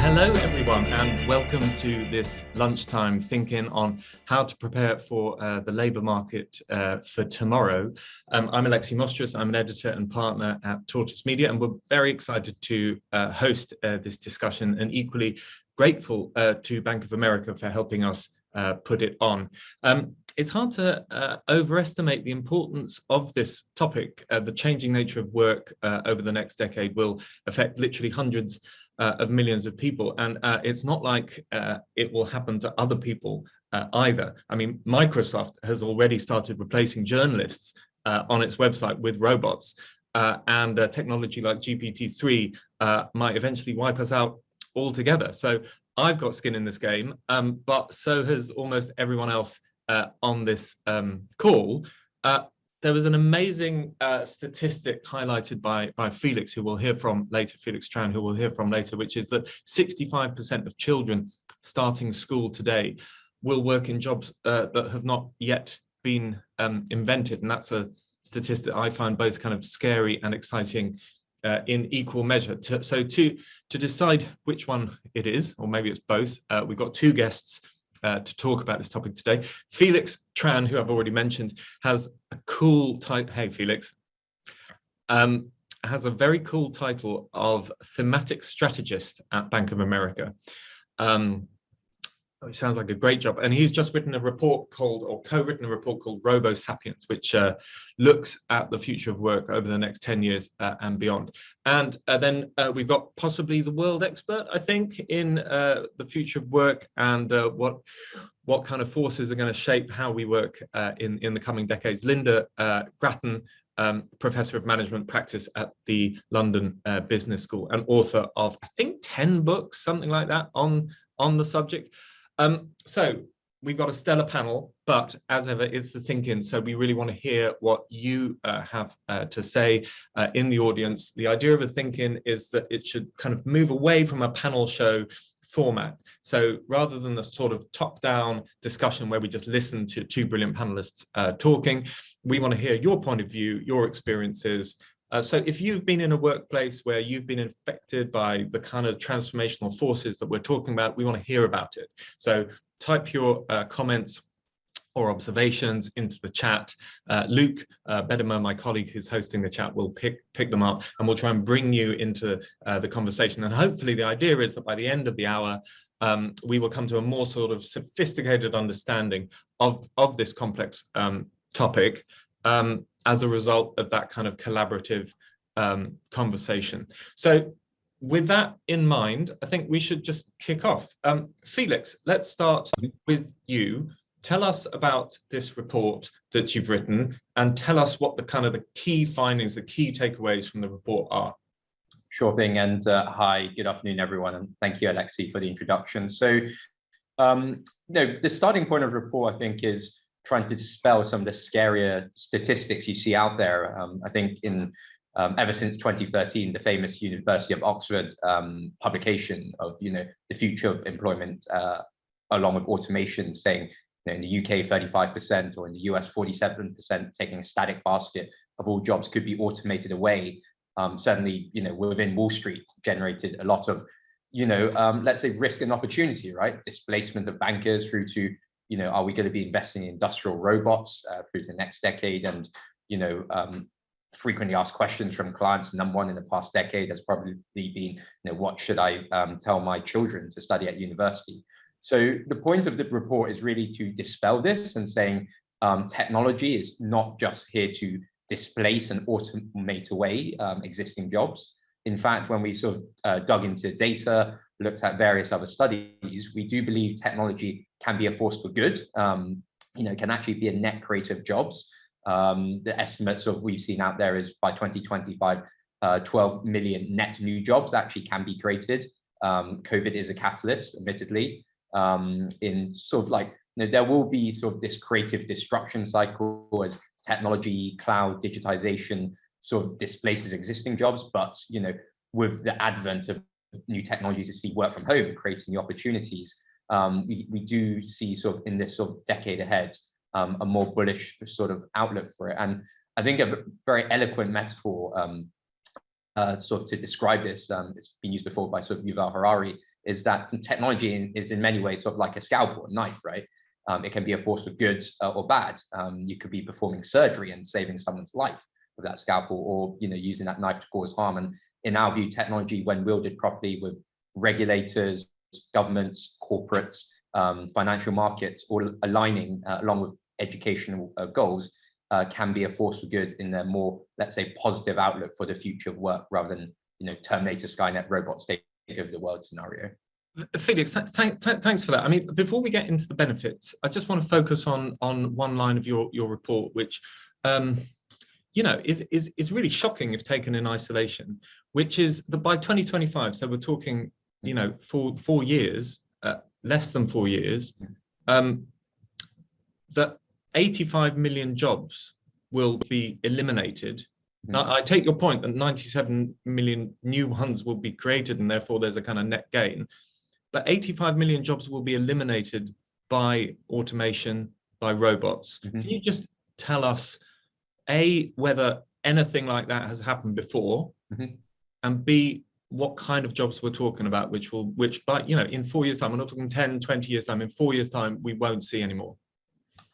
Hello, everyone, and welcome to this lunchtime thinking on how to prepare for the labour market for tomorrow. I'm Alexi Mostrous. I'm an editor and partner at Tortoise Media, and we're very excited to host this discussion, and equally grateful to Bank of America for helping us put it on. It's hard to overestimate the importance of this topic. The changing nature of work over the next decade will affect literally hundreds of millions of people, and it's not like it will happen to other people either. I mean, Microsoft has already started replacing journalists on its website with robots, and technology like GPT-3 might eventually wipe us out altogether. So I've got skin in this game, but so has almost everyone else on this call. There was an amazing statistic highlighted by Felix, who we'll hear from later, Felix Tran, who we'll hear from later, which is that 65% of children starting school today will work in jobs that have not yet been invented. And that's a statistic I find both kind of scary and exciting in equal measure. So to decide which one it is, or maybe it's both, we've got two guests to talk about this topic today. Felix Tran, who I've already mentioned, has a cool title. Hey, Felix. Has a very cool title of Thematic Strategist at Bank of America. It sounds like a great job. And he's just written a report called, or co-written a report called Robo Sapiens, which looks at the future of work over the next 10 years and beyond. And then we've got possibly the world expert, I think, in the future of work and what kind of forces are going to shape how we work in the coming decades. Lynda Gratton, Professor of Management Practice at the London Business School and author of, I think, 10 books, something like that, on the subject. So we've got a stellar panel, but as ever, it's the thinking. So we really want to hear what you have to say in the audience. The idea of a thinking is that it should kind of move away from a panel show format. So rather than the sort of top-down discussion where we just listen to two brilliant panelists talking, we want to hear your point of view, your experiences. So if you've been in a workplace where you've been infected by the kind of transformational forces that we're talking about, we want to hear about it. So type your comments or observations into the chat. Luke Bedimer, my colleague who's hosting the chat, will pick them up, and we'll try and bring you into the conversation. And hopefully the idea is that by the end of the hour, we will come to a more sort of sophisticated understanding of this complex topic, as a result of that kind of collaborative conversation. So with that in mind, I think we should just kick off. Felix, let's start with you. Tell us about this report that you've written and tell us what the key findings, the key takeaways from the report are. Sure thing. And hi, good afternoon, everyone. And thank you, Alexi, for the introduction. So, the starting point of the report, I think, is trying to dispel some of the scarier statistics you see out there. I think in ever since 2013, the famous University of Oxford publication of the future of employment along with automation, saying in the UK 35% or in the US 47%, taking a static basket of all jobs could be automated away. Certainly, within Wall Street, generated a lot of let's say risk and opportunity, right? Displacement of bankers through to are we going to be investing in industrial robots through the next decade? And, frequently asked questions from clients. Number one in the past decade has probably been, what should I tell my children to study at university? So the point of the report is really to dispel this and saying technology is not just here to displace and automate away existing jobs. In fact, when we sort of dug into data, looked at various other studies, we do believe technology can be a force for good, can actually be a net creator of jobs. The estimates of we've seen out there is by 2025, 12 million net new jobs actually can be created. COVID is a catalyst, admittedly, in sort of like, there will be sort of this creative disruption cycle as technology, cloud, digitization sort of displaces existing jobs. But, with the advent of new technologies to see work from home, creating new opportunities, we do see sort of in this sort of decade ahead, a more bullish sort of outlook for it. And I think a very eloquent metaphor sort of to describe this, it's been used before by sort of Yuval Harari, is that technology is in many ways sort of like a scalpel, a knife, right? It can be a force for good or bad. You could be performing surgery and saving someone's life with that scalpel, or using that knife to cause harm. And in our view, technology, when wielded properly with regulators, governments, corporates, financial markets, all aligning along with educational goals, can be a force for good in a more, let's say, positive outlook for the future of work, rather than Terminator, Skynet, robots take over the world scenario. Felix, thanks for that. I mean, before we get into the benefits, I just want to focus on one line of your report, which is really shocking if taken in isolation, which is that by 2025, so we're talking, 4 years, less than 4 years, that 85 million jobs will be eliminated. Now, I take your point that 97 million new ones will be created, and therefore there's a kind of net gain. But 85 million jobs will be eliminated by automation, by robots. Can you just tell us, A, whether anything like that has happened before, and B, what kind of jobs we're talking about, which by, in 4 years' time, we're not talking 10, 20 years' time, in 4 years' time, we won't see anymore?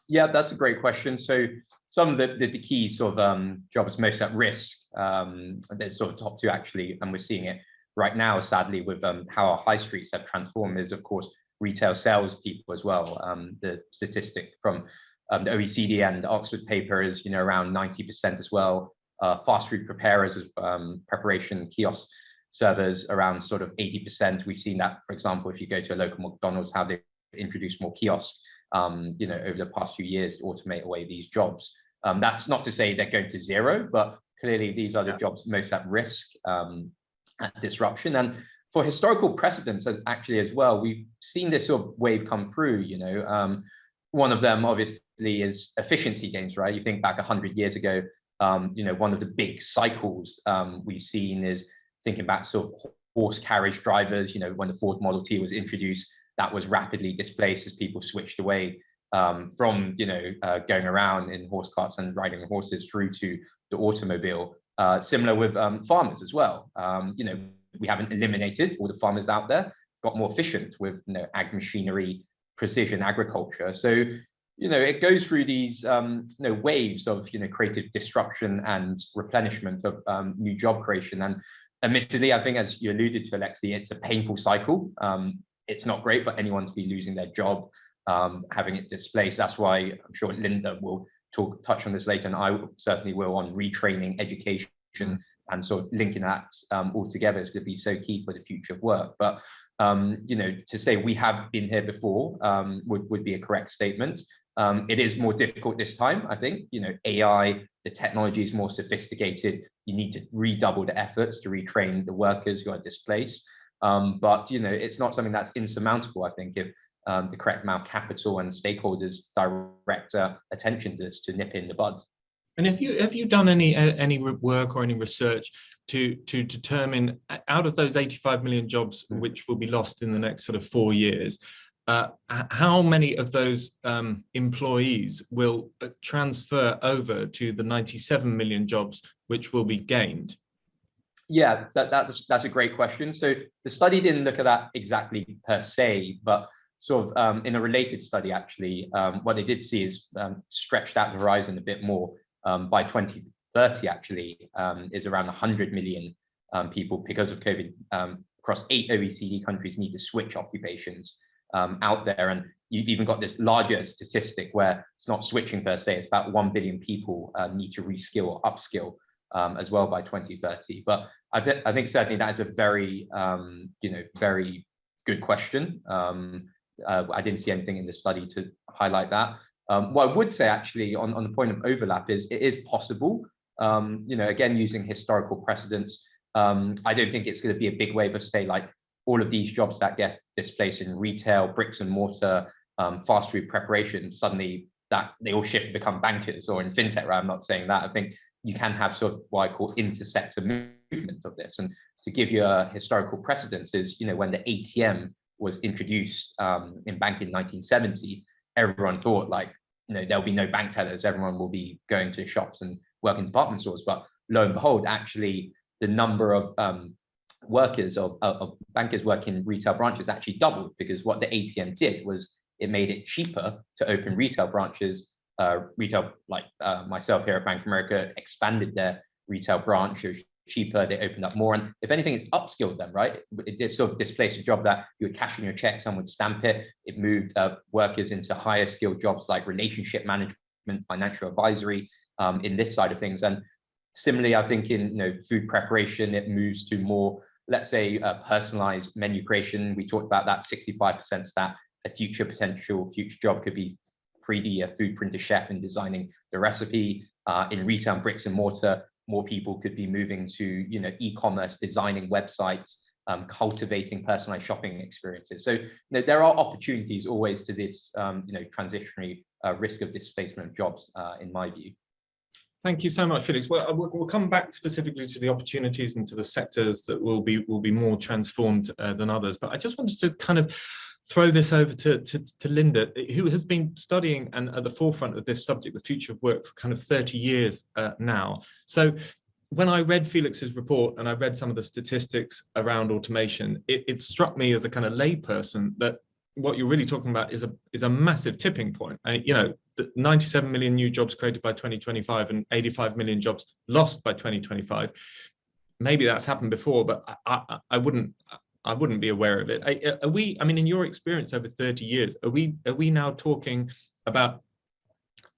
Yeah, that's a great question. So some of the key sort of jobs most at risk, there's sort of top two actually, and we're seeing it right now, sadly, with how our high streets have transformed, is of course retail sales people as well. The statistic from the OECD and the Oxford paper is around 90% as well. Fast food preparers of preparation kiosk servers around sort of 80%. We've seen that, for example, if you go to a local McDonald's, how they've introduced more kiosks over the past few years to automate away these jobs. That's not to say they're going to zero, but clearly these are the jobs most at risk at disruption. And for historical precedents, actually as well, we've seen this sort of wave come through. One of them obviously is efficiency gains, right? You think back 100 years ago, one of the big cycles we've seen is thinking back sort of horse carriage drivers. When the Ford Model T was introduced, that was rapidly displaced as people switched away from going around in horse carts and riding horses through to the automobile. Similar with farmers as well. We haven't eliminated all the farmers out there, got more efficient with ag machinery, precision agriculture. So it goes through these waves of creative disruption and replenishment of new job creation. And admittedly, I think, as you alluded to, Alexi, it's a painful cycle. It's not great for anyone to be losing their job, having it displaced. That's why I'm sure Lynda will touch on this later, and I certainly will, on retraining, education, and sort of linking that all together is going to be so key for the future of work. But to say we have been here before would be a correct statement. It is more difficult this time, I think. AI, the technology is more sophisticated. You need to redouble the efforts to retrain the workers who are displaced. But it's not something that's insurmountable, I think, if the correct amount of capital and stakeholders direct attention to this to nip in the bud. And have you done any work or any research to determine, out of those 85 million jobs which will be lost in the next sort of 4 years, how many of those employees will transfer over to the 97 million jobs which will be gained? Yeah, that's a great question. So the study didn't look at that exactly per se, but sort of in a related study, actually, what they did see is stretched out the horizon a bit more. By 2030, actually, is around 100 million people, because of COVID, across 8 OECD countries, need to switch occupations out there. And you've even got this larger statistic where it's not switching per se, it's about 1 billion people need to reskill or upskill as well by 2030. But I think certainly that is a very, very good question. I didn't see anything in the study to highlight that. What I would say, actually, on the point of overlap, is it is possible. Again, using historical precedents, I don't think it's going to be a big wave of, say, like all of these jobs that get displaced in retail, bricks and mortar, fast food preparation, suddenly that they all shift to become bankers, or in fintech, right? I'm not saying that. I think you can have sort of what I call intersector movement of this. And to give you a historical precedence is, when the ATM was introduced in banking in 1970, everyone thought, like, there'll be no bank tellers, everyone will be going to shops and working department stores. But lo and behold, actually, the number of workers of bankers working in retail branches actually doubled, because what the ATM did was it made it cheaper to open retail branches. Retail, like myself here at Bank of America, expanded their retail branches cheaper, they opened up more, and if anything, it's upskilled them, right? It did sort of displace a job that you would cash in your check, someone would stamp it. It moved workers into higher skilled jobs like relationship management, financial advisory, in this side of things. And similarly, I think in food preparation, it moves to more, let's say, personalized menu creation. We talked about that 65% stat. A future job could be 3D food printer chef and designing the recipe. In retail and bricks and mortar, more people could be moving to e-commerce, designing websites, cultivating personalized shopping experiences. So there are opportunities always to this transitionary risk of displacement of jobs, in my view. Thank you so much, Felix. Well, we'll come back specifically to the opportunities and to the sectors that will be more transformed than others. But I just wanted to kind of throw this over to Lynda, who has been studying and at the forefront of this subject, the future of work, for kind of 30 years now. So when I read Felix's report and I read some of the statistics around automation, it struck me as a kind of layperson that what you're really talking about is a massive tipping point. And, 97 million new jobs created by 2025 and 85 million jobs lost by 2025. Maybe that's happened before, but I wouldn't be aware of it. In your experience over 30 years, are we now talking about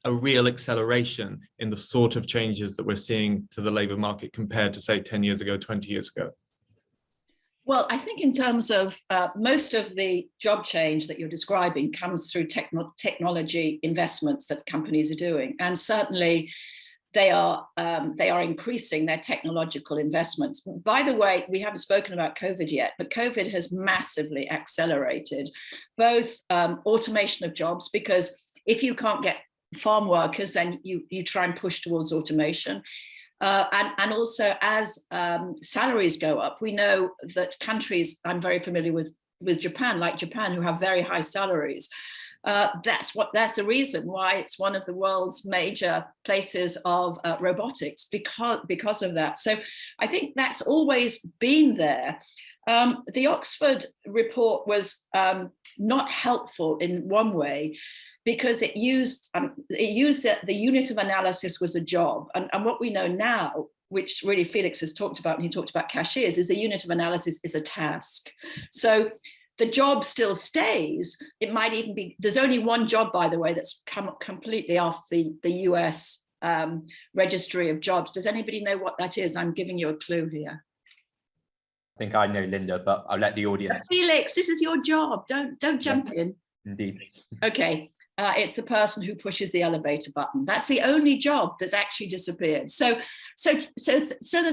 a real acceleration in the sort of changes that we're seeing to the labour market compared to, say, 10 years ago, 20 years ago? Well, I think in terms of most of the job change that you're describing comes through technology investments that companies are doing. And certainly they are increasing their technological investments. By the way, we haven't spoken about COVID yet, but COVID has massively accelerated both automation of jobs, because if you can't get farm workers, then you try and push towards automation. And also as salaries go up, we know that countries, I'm very familiar with Japan, like Japan, who have very high salaries. That's the reason why it's one of the world's major places of robotics, because of that. So I think that's always been there. The Oxford report was not helpful in one way, because it used the unit of analysis was a job. And what we know now, which really Felix has talked about when he talked about cashiers, is the unit of analysis is a task. So the job still stays. It might even be, there's only one job, by the way, that's come completely off the US registry of jobs. Does anybody know what that is? I'm giving you a clue here. I think I know, Lynda, but I'll let the audience. Felix, this is your job. Don't jump in. Indeed. Okay. It's the person who pushes the elevator button. That's the only job that's actually disappeared. So there's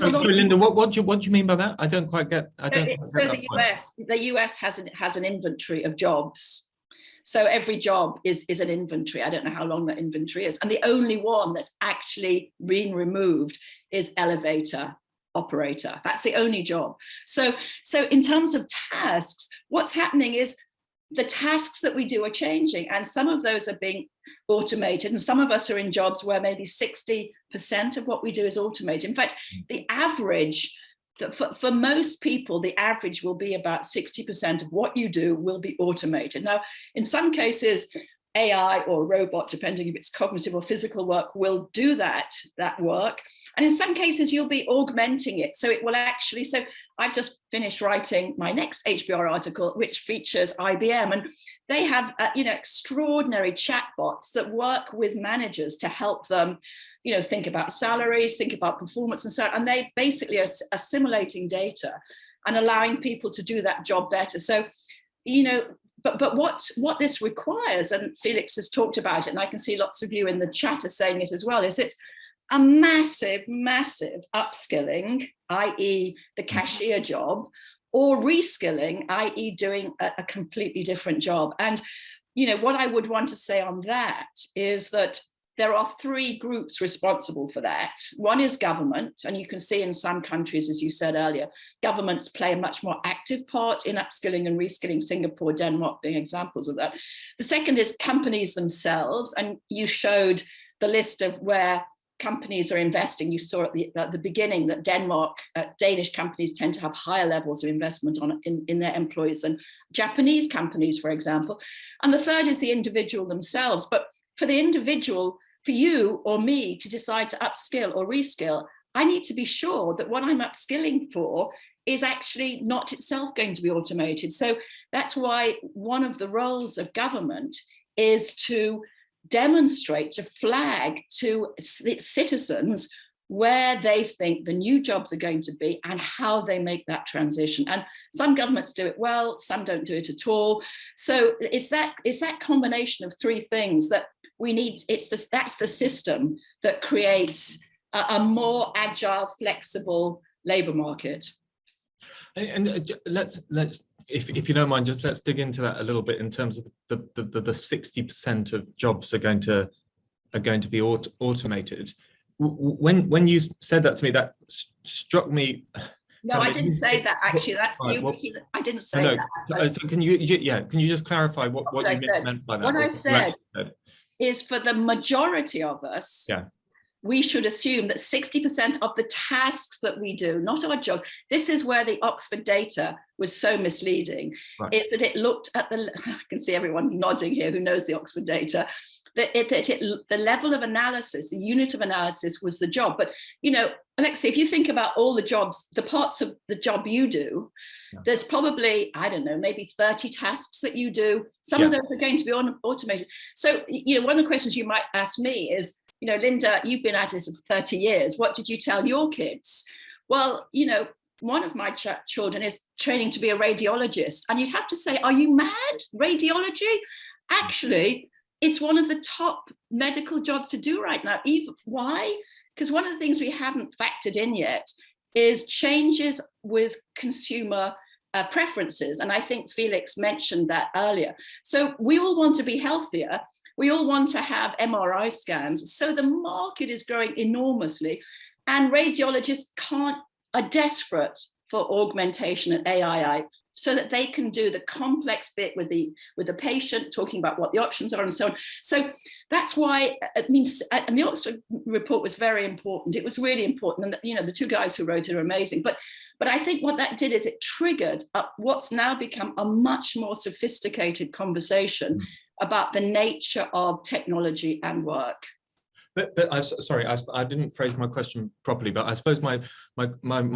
a lot. Lynda, what do you mean by that? I don't quite get. The US has an inventory of jobs. So every job is an inventory. I don't know how long that inventory is, and the only one that's actually been removed is elevator operator. That's the only job. So in terms of tasks, what's happening is the tasks that we do are changing, and some of those are being automated, and some of us are in jobs where maybe 60% of what we do is automated. In fact, the average, for most people, the average will be about 60% of what you do will be automated. Now, in some cases, AI or robot, depending if it's cognitive or physical work, will do that work. And in some cases, you'll be augmenting it. So it will actually, so I've just finished writing my next HBR article, which features IBM. And they have, extraordinary chatbots that work with managers to help them, think about salaries, think about performance and so on. And they basically are assimilating data and allowing people to do that job better. So, But what this requires, and Felix has talked about it, and I can see lots of you in the chat are saying it as well, is it's a massive, massive upskilling, i.e. the cashier job, or reskilling, i.e. doing a completely different job. And, what I would want to say on that is that there are three groups responsible for that. One is government, and you can see in some countries, as you said earlier, governments play a much more active part in upskilling and reskilling, Singapore, Denmark being examples of that. The second is companies themselves, and you showed the list of where 80% companies are investing. You saw at the beginning that Danish companies tend to have higher levels of investment in their employees than Japanese companies, for example. And the third is the individual themselves. But for the individual, for you or me to decide to upskill or reskill, I need to be sure that what I'm upskilling for is actually not itself going to be automated. So that's why one of the roles of government is to demonstrate, to flag to citizens where they think the new jobs are going to be and how they make that transition. And some governments do it well, some don't do it at all. So it's that combination of three things that we need. That's the system that creates a more agile, flexible labor market. And let's if you don't mind, just let's dig into that a little bit in terms of the 60% of jobs are going to be automated. When you said that to me, that struck me. No, I didn't say that, actually. That's you. I didn't say that. So can you just clarify what you meant by that? What I said is, for the majority of us, we should assume that 60% of the tasks that we do, not our jobs, this is where the Oxford data was so misleading, is that it looked at I can see everyone nodding here who knows the Oxford data, the level of analysis, the unit of analysis was the job. But, Alexi, if you think about all the jobs, the parts of the job you do, there's probably, I don't know, maybe 30 tasks that you do. Some of those are going to be automated. So, one of the questions you might ask me is, Lynda, you've been at this for 30 years. What did you tell your kids? Well, one of my children is training to be a radiologist. And you'd have to say, are you mad? Radiology? Actually, it's one of the top medical jobs to do right now. Why? Because one of the things we haven't factored in yet is changes with consumer preferences. And I think Felix mentioned that earlier. So we all want to be healthier. We all want to have MRI scans. So the market is growing enormously, and radiologists are desperate for augmentation and AI so that they can do the complex bit with the patient, talking about what the options are and so on. So that's why and the Oxford report was very important. It was really important. And the two guys who wrote it are amazing. But I think what that did is it triggered up what's now become a much more sophisticated conversation about the nature of technology and work. But I didn't phrase my question properly, but I suppose my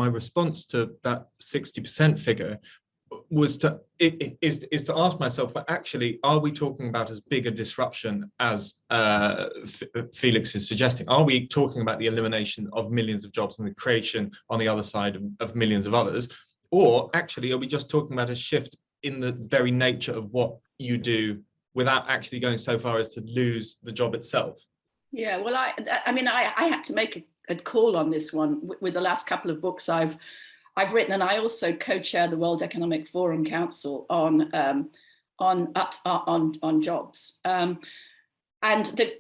response to that 60% figure was to ask myself, but actually, are we talking about as big a disruption as Felix is suggesting? Are we talking about the elimination of millions of jobs and the creation on the other side of millions of others? Or actually, are we just talking about a shift in the very nature of what you do without actually going so far as to lose the job itself? Yeah, well, I have to make a call on this one with the last couple of books I've written, and I also co-chair the World Economic Forum Council on jobs. And the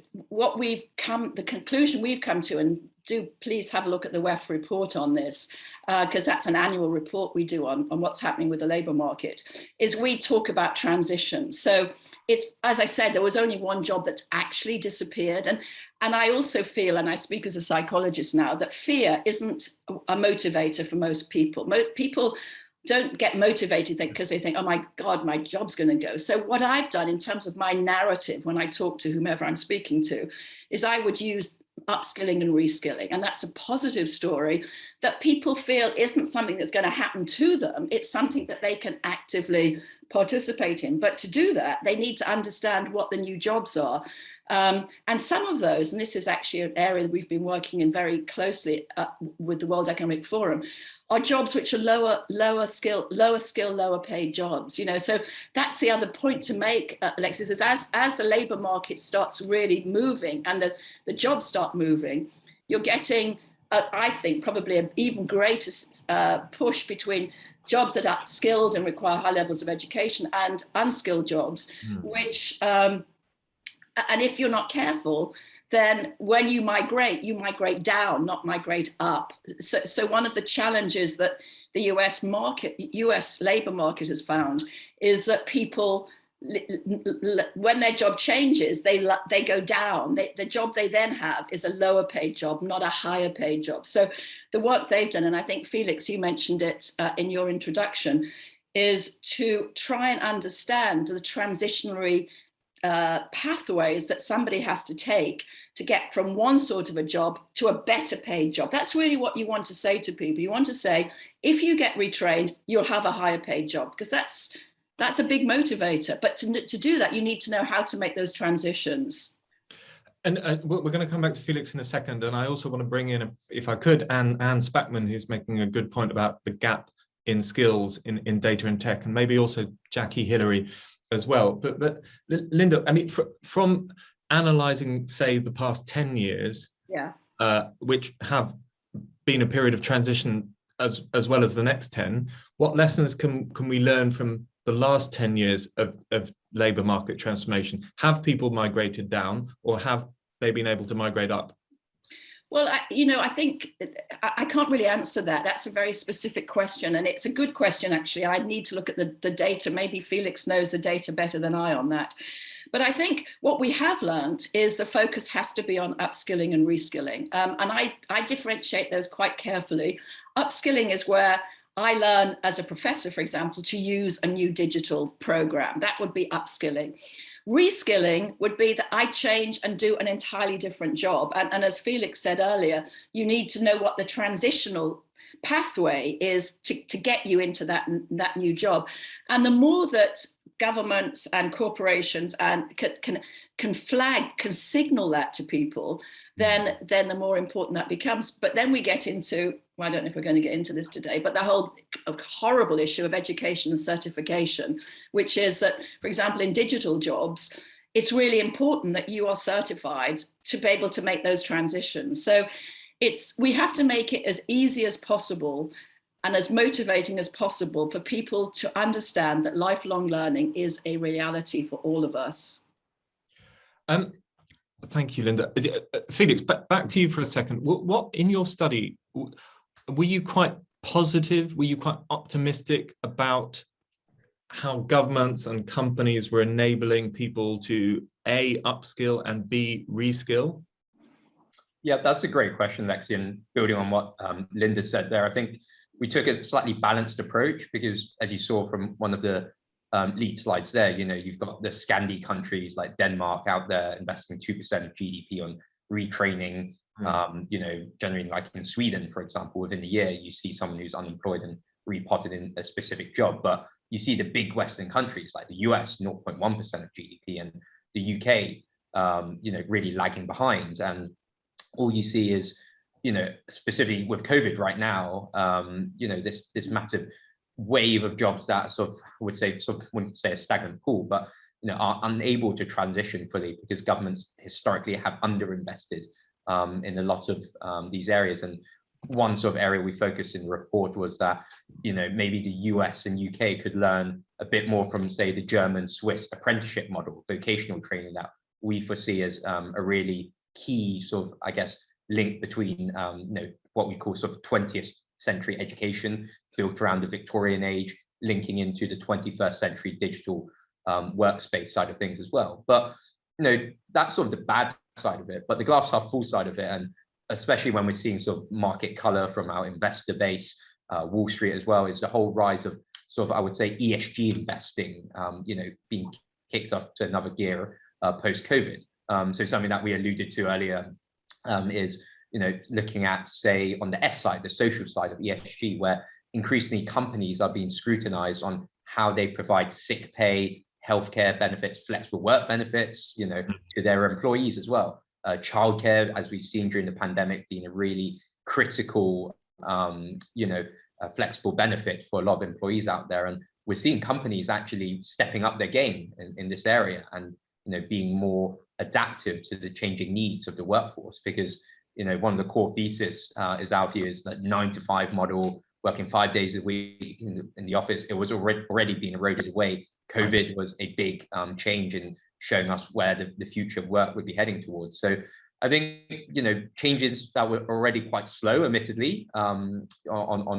conclusion we've come to, and do please have a look at the WEF report on this, because that's an annual report we do on what's happening with the labour market, is we talk about transition. So it's, as I said, there was only one job that's actually disappeared. And I also feel, and I speak as a psychologist now, that fear isn't a motivator for most people. People don't get motivated because they think, oh my God, my job's going to go. So what I've done in terms of my narrative when I talk to whomever I'm speaking to is I would use upskilling and reskilling. And that's a positive story that people feel isn't something that's going to happen to them. It's something that they can actively participate in. But to do that, they need to understand what the new jobs are. And some of those, and this is actually an area that we've been working in very closely with the World Economic Forum, are jobs which are lower skill, lower paid jobs. So that's the other point to make, Alexis, is as the labour market starts really moving and the jobs start moving, you're getting, I think, probably an even greater push between jobs that are skilled and require high levels of education and unskilled jobs, which, and if you're not careful, then when you migrate down, not migrate up. So one of the challenges that the US labour market has found is that people when their job changes, they go down. The job they then have is a lower paid job, not a higher paid job. So the work they've done, and I think, Felix, you mentioned it in your introduction, is to try and understand the transitionary pathways that somebody has to take to get from one sort of a job to a better paid job. That's really what you want to say to people. You want to say, if you get retrained, you'll have a higher paid job, because that's a big motivator. But to do that, you need to know how to make those transitions. And we're going to come back to Felix in a second. And I also want to bring in, if I could, Anne Spackman, who's making a good point about the gap in skills in data and tech, and maybe also Jackie Hillary as well. But Lynda, I mean, from analysing, say, the past 10 years, which have been a period of transition as well as the next 10, what lessons can we learn from the last 10 years of labour market transformation? Have people migrated down, or have they been able to migrate up? Well, I think I can't really answer that. That's a very specific question, and it's a good question, actually. I need to look at the data. Maybe Felix knows the data better than I on that. But I think what we have learned is the focus has to be on upskilling and reskilling. And I differentiate those quite carefully. Upskilling is where I learn as a professor, for example, to use a new digital program. That would be upskilling. Reskilling would be that I change and do an entirely different job. And as Felix said earlier, you need to know what the transitional pathway is to get you into that new job. And the more that governments and corporations and can signal that to people, then the more important that becomes. But then we get into, well, I don't know if we're going to get into this today, but the whole horrible issue of education and certification, which is that, for example, in digital jobs, it's really important that you are certified to be able to make those transitions. So we have to make it as easy as possible and as motivating as possible for people to understand that lifelong learning is a reality for all of us. Thank you, Lynda. Felix, back to you for a second. What in your study, were you quite positive? Were you quite optimistic about how governments and companies were enabling people to A, upskill, and B, reskill? Yeah, that's a great question, Alexi. And building on what Lynda said there, I think we took a slightly balanced approach because, as you saw from one of the lead slides there, you've got the Scandi countries like Denmark out there investing 2% of GDP on retraining. Generally, like in Sweden, for example, within a year, you see someone who's unemployed and repotted in a specific job. But you see the big Western countries like the US, 0.1% of GDP, and the UK, really lagging behind. And all you see is, specifically with COVID right now, this massive wave of jobs that wouldn't say a stagnant pool, but are unable to transition fully because governments historically have underinvested in a lot of these areas. And one sort of area we focused in the report was that maybe the US and UK could learn a bit more from, say, the German Swiss apprenticeship model, vocational training, that we foresee as a really key sort of, I guess, link between what we call sort of 20th century education built around the Victorian age, linking into the 21st century digital workspace side of things as well. But that's sort of the bad side of it, but the glass half full side of it, and especially when we're seeing sort of market color from our investor base, Wall Street as well, is the whole rise of sort of, I would say, ESG investing, being kicked off to another gear post-COVID. So something that we alluded to earlier is, looking at, say, on the S side, the social side of ESG, where increasingly companies are being scrutinized on how they provide sick pay, healthcare benefits, flexible work benefits, to their employees as well. Childcare, as we've seen during the pandemic, being a really critical, flexible benefit for a lot of employees out there. And we're seeing companies actually stepping up their game in this area and, being more adaptive to the changing needs of the workforce, because, one of the core thesis is our view is that 9-to-5 model, working 5 days a week in the office, it was already being eroded away. COVID was a big change in showing us where the future of work would be heading towards. So I think, changes that were already quite slow, admittedly, on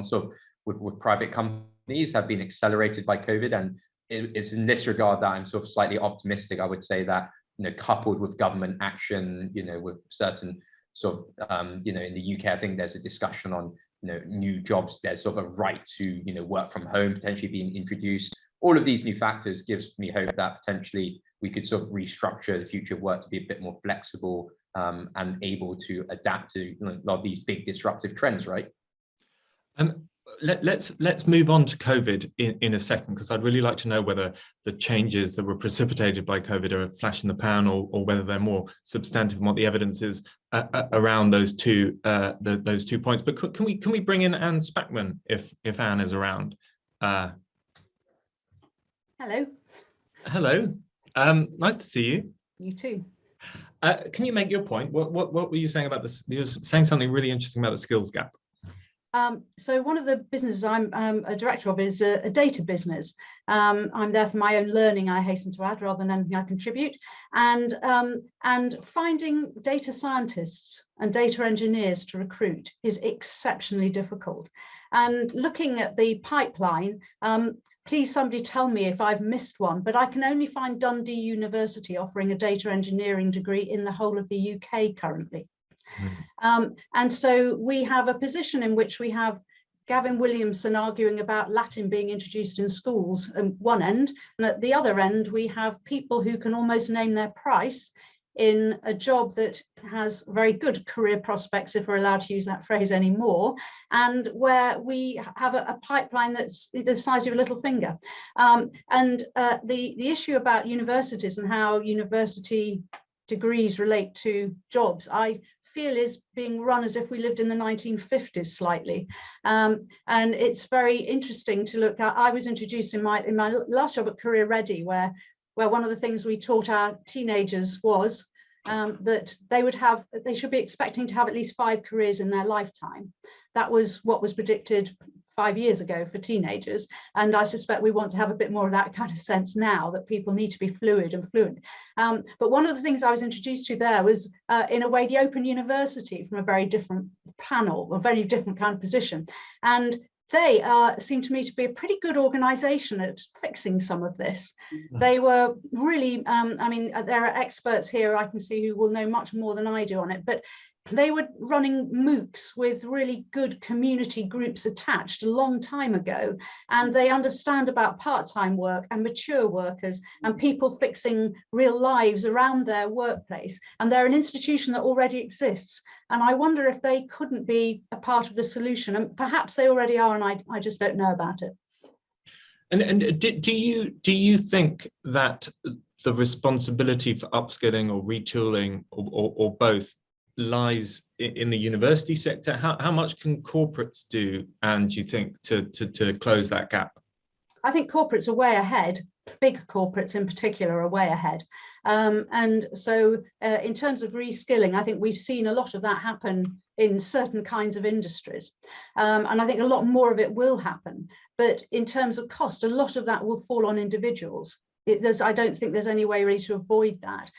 sort of with private companies have been accelerated by COVID. And it's in this regard that I'm sort of slightly optimistic. I would say that, coupled with government action, with certain sort of, in the UK, I think there's a discussion on, new jobs. There's sort of a right to, work from home potentially being introduced. All of these new factors gives me hope that potentially we could sort of restructure the future of work to be a bit more flexible and able to adapt to a lot of these big disruptive trends, right? Let's move on to COVID in a second, because I'd really like to know whether the changes that were precipitated by COVID are a flash in the pan, or whether they're more substantive and what the evidence is around those two points. But can we bring in Anne Spackman if Anne is around? Hello. Hello. Nice to see you. You too. Can you make your point? What were you saying about this? You were saying something really interesting about the skills gap. So one of the businesses I'm a director of is a data business. I'm there for my own learning, I hasten to add, rather than anything I contribute. And finding data scientists and data engineers to recruit is exceptionally difficult. And looking at the pipeline, please somebody tell me if I've missed one, but I can only find Dundee University offering a data engineering degree in the whole of the UK currently. And so we have a position in which we have Gavin Williamson arguing about Latin being introduced in schools at one end, and at the other end we have people who can almost name their price in a job that has very good career prospects, if we're allowed to use that phrase anymore, and where we have a pipeline that's the size of a little finger. The issue about universities and how university degrees relate to jobs, I feel is being run as if we lived in the 1950s slightly. And it's very interesting to look at. I was introduced in my last job at Career Ready, where one of the things we taught our teenagers was that they should be expecting to have at least 5 careers in their lifetime. That was what was predicted 5 years ago for teenagers, and I suspect we want to have a bit more of that kind of sense now, that people need to be fluid and fluent. But one of the things I was introduced to there was, in a way, the Open University from a very different panel, a very different kind of position. And they seem to me to be a pretty good organisation at fixing some of this. They were really, I mean, there are experts here I can see who will know much more than I do on it, but they were running MOOCs with really good community groups attached a long time ago, and they understand about part-time work and mature workers and people fixing real lives around their workplace, and they're an institution that already exists. And I wonder if they couldn't be a part of the solution, and perhaps they already are, and I just don't know about it. And do you think that the responsibility for upskilling or retooling or both lies in the university sector? How much can corporates do, and do you think, to close that gap? I think corporates are way ahead. Big corporates in particular are way ahead. And so in terms of reskilling, I think we've seen a lot of that happen in certain kinds of industries. And I think a lot more of it will happen. But in terms of cost, a lot of that will fall on individuals. I don't think there's any way really to avoid that.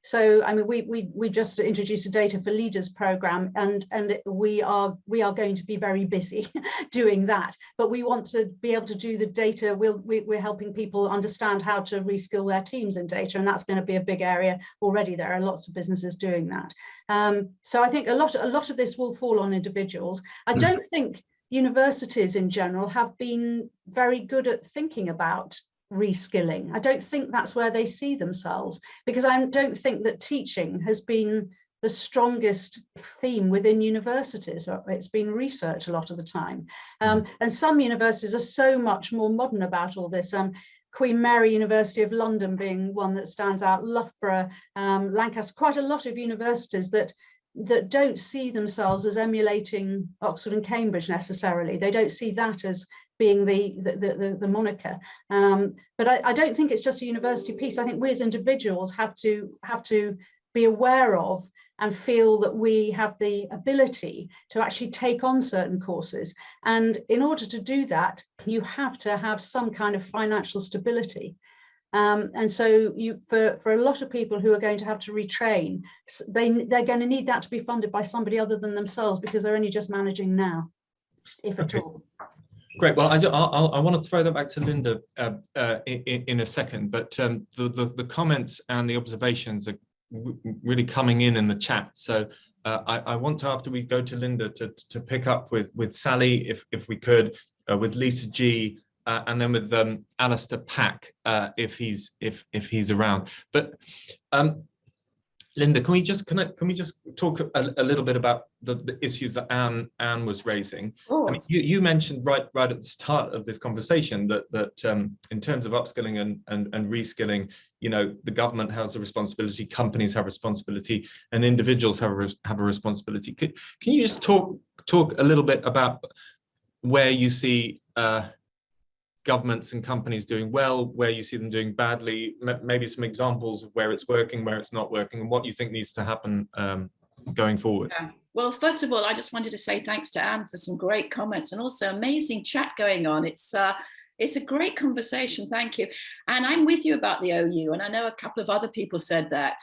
So I mean, we just introduced a Data for Leaders program, and we are going to be very busy doing that. But we want to be able to do the data. We're helping people understand how to reskill their teams in data, and that's going to be a big area already. There are lots of businesses doing that. So I think a lot of this will fall on individuals. I don't think universities in general have been very good at thinking about reskilling. I don't think that's where they see themselves, because I don't think that teaching has been the strongest theme within universities. It's been research a lot of the time. And some universities are so much more modern about all this. Queen Mary University of London being one that stands out, Loughborough, Lancaster, quite a lot of universities that don't see themselves as emulating Oxford and Cambridge necessarily. They don't see that as being the moniker. But I don't think it's just a university piece. I think we as individuals have to be aware of and feel that we have the ability to actually take on certain courses. And in order to do that, you have to have some kind of financial stability. And so for a lot of people who are going to have to retrain, they're going to need that to be funded by somebody other than themselves, because they're only just managing now, if at all. Great. Well, I want to throw that back to Lynda in a second, but the comments and the observations are really coming in the chat. So I want to, after we go to Lynda, to pick up with Sally, if we could, with Lisa G, and then with Alistair Pack, if he's around. But Lynda, can we just talk a little bit about the issues that Anne was raising? I mean, you mentioned right at the start of this conversation that in terms of upskilling and reskilling, you know, the government has a responsibility, companies have a responsibility, and individuals have a responsibility. Can you just talk a little bit about where you see governments and companies doing well, where you see them doing badly, maybe some examples of where it's working, where it's not working, and what you think needs to happen going forward? Yeah. Well, first of all, I just wanted to say thanks to Anne for some great comments and also amazing chat going on. It's a great conversation, thank you. And I'm with you about the OU, and I know a couple of other people said that.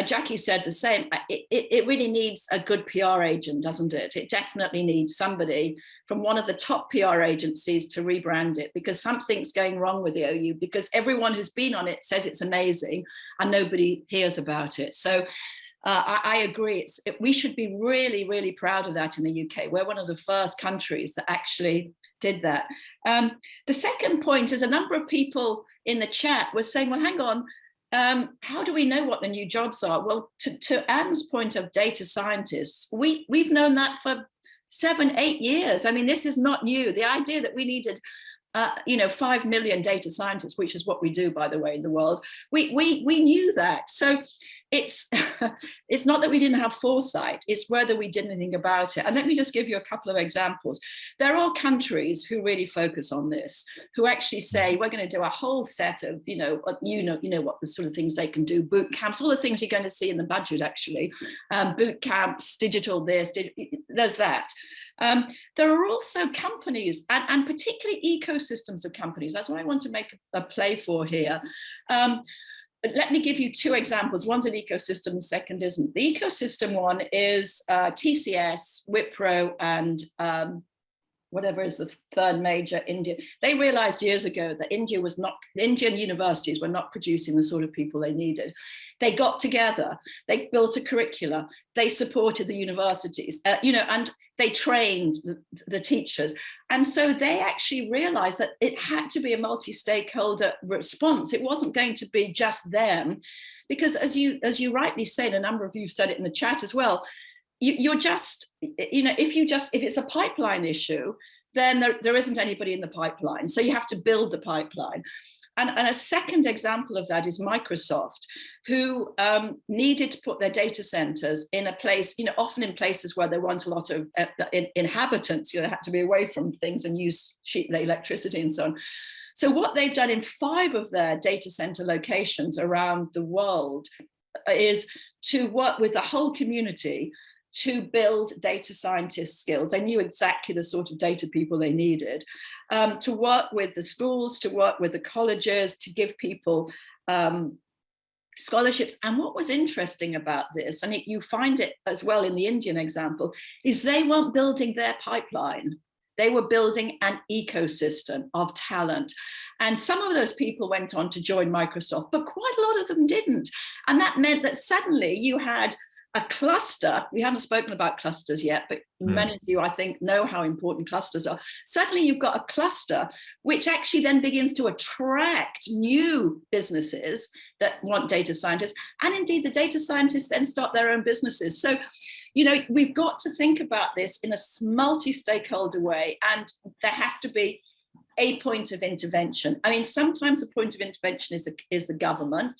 Jackie said the same. It really needs a good PR agent, doesn't it? It definitely needs somebody from one of the top PR agencies to rebrand it, because something's going wrong with the OU, because everyone who's been on it says it's amazing and nobody hears about it. So I agree. We should be really, really proud of that in the UK. We're one of the first countries that actually did that. The second point is a number of people in the chat were saying, well, hang on, how do we know what the new jobs are? Well, to Anne's point of data scientists, we've known that for 7-8 years. I mean, this is not new. The idea that we needed 5 million data scientists, which is what we do, by the way, in the world, we knew that. So it's not that we didn't have foresight, it's whether we did anything about it. And let me just give you a couple of examples. There are countries who really focus on this, who actually say, we're going to do a whole set of, you know what the sort of things they can do, boot camps, all the things you're going to see in the budget, actually, boot camps, digital this, there's that. There are also companies and particularly ecosystems of companies. That's what I want to make a play for here. Let me give you two examples. One's an ecosystem, the second isn't. The ecosystem one is TCS, Wipro, and whatever is the third major, India. They realized years ago that Indian universities were not producing the sort of people they needed. They got together, they built a curricula, they supported the universities, and they trained the teachers. And so they actually realized that it had to be a multi-stakeholder response. It wasn't going to be just them, because as you rightly said, a number of you said it in the chat as well, you're just, if it's a pipeline issue, then there isn't anybody in the pipeline. So you have to build the pipeline. And a second example of that is Microsoft, who needed to put their data centers in a place, often in places where there weren't a lot of inhabitants, they had to be away from things and use cheap electricity and so on. So what they've done in 5 of their data center locations around the world is to work with the whole community to build data scientist skills. They knew exactly the sort of data people they needed, to work with the schools, to work with the colleges, to give people scholarships. And what was interesting about this, and you find it as well in the Indian example, is they weren't building their pipeline. They were building an ecosystem of talent. And some of those people went on to join Microsoft, but quite a lot of them didn't. And that meant that suddenly you had a cluster. We haven't spoken about clusters yet, but many of you, I think, know how important clusters are. Suddenly you've got a cluster, which actually then begins to attract new businesses that want data scientists. And indeed, the data scientists then start their own businesses. So, we've got to think about this in a multi-stakeholder way, and there has to be a point of intervention. I mean, sometimes the point of intervention is the government,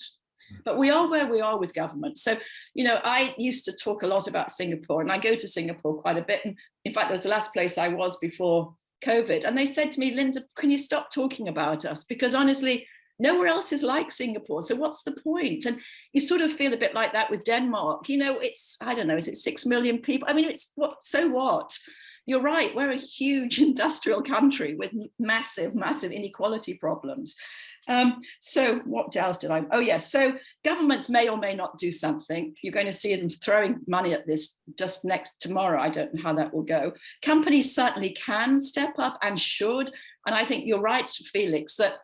but we are where we are with government. So, I used to talk a lot about Singapore, and I go to Singapore quite a bit. And in fact, that was the last place I was before COVID. And they said to me, Lynda, can you stop talking about us? Because honestly, nowhere else is like Singapore. So what's the point? And you sort of feel a bit like that with Denmark. It's, I don't know, is it 6 million people? I mean, so what? You're right, we're a huge industrial country with massive, massive inequality problems. So what else did I? Oh yes. So governments may or may not do something. You're going to see them throwing money at this just next tomorrow. I don't know how that will go. Companies certainly can step up and should. And I think you're right, Felix, that